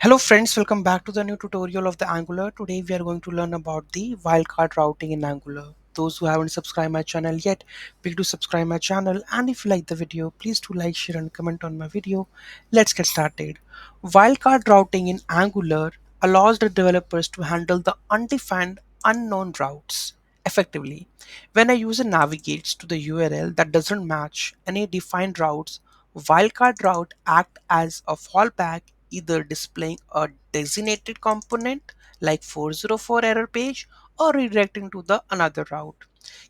Hello friends, welcome back to the new tutorial of the Angular. Today we are going to learn about the wildcard routing in Angular. Those who haven't subscribed my channel yet, please do subscribe my channel, and if you like the video, please do like, share and comment on my video. Let's get started. Wildcard routing in Angular allows the developers to handle the undefined unknown routes effectively. When a user navigates to the URL that doesn't match any defined routes, wildcard route act as a fallback, either displaying a designated component like 404 error page or redirecting to the another route.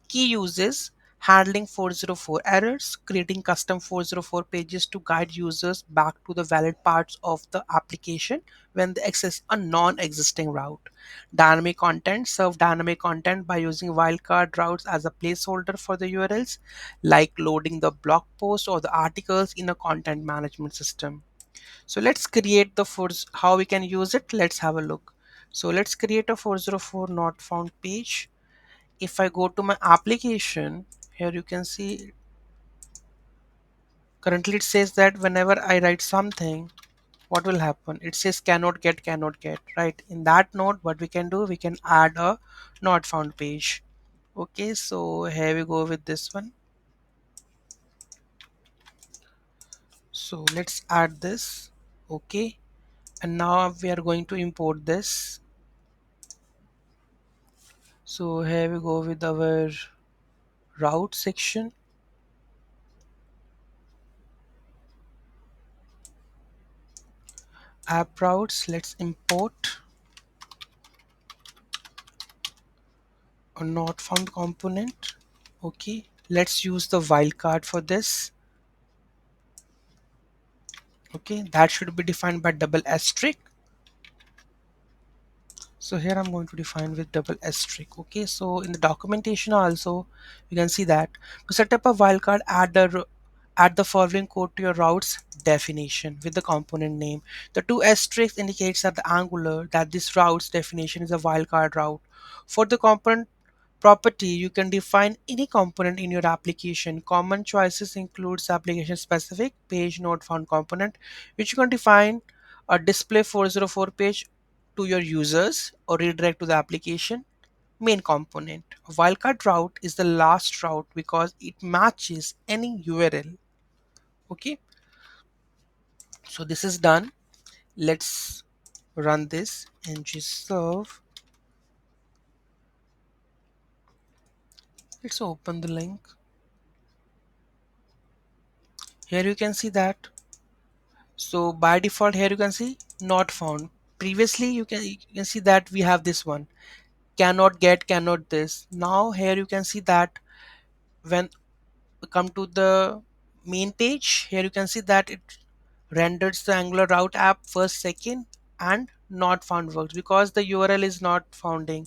Key uses: handling 404 errors, creating custom 404 pages to guide users back to the valid parts of the application when they access a non-existing route. Dynamic content: serve dynamic content by using wildcard routes as a placeholder for the URLs, like loading the blog post or the articles in a content management system. So let's create the force. How we can use it, let's have a look. So let's create a 404 not found page. If I go to my application, here you can see currently it says that whenever I write something, what will happen? It says cannot get, right? In that node, what we can do, we can add a not found page. Okay, so here we go with this one. So let's add this. Okay, and now we are going to import this. So here we go with our route section. App routes, let's import a not found component. Okay, let's use the wildcard for this. Okay, that should be defined by double asterisk. So here I'm going to define with double asterisk. Okay, so in the documentation also you can see that to set up a wildcard, add the following code to your routes definition with the component name. The two asterisks indicates that the Angular that this route's definition is a wildcard route. For the component property, you can define any component in your application. Common choices includes application specific page not found component, which you can define a display 404 page to your users or redirect to the application main component. A wildcard route is the last route because it matches any URL. Okay, so this is done. Let's run this and just serve. Let's open the link. Here you can see that. So by default here you can see not found. Previously you can see that we have this one, cannot get, cannot this. Now here you can see that when we come to the main page, here you can see that it renders the Angular route app first, second, and not found works because the URL is not founding.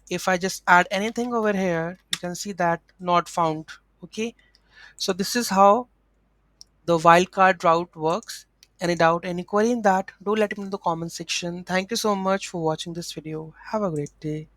If I just add anything over here, you can see that not found. Okay, so this is how the wildcard route works. Any doubt, any query in that, do let me know in the comment section. Thank you so much for watching this video. Have a great day.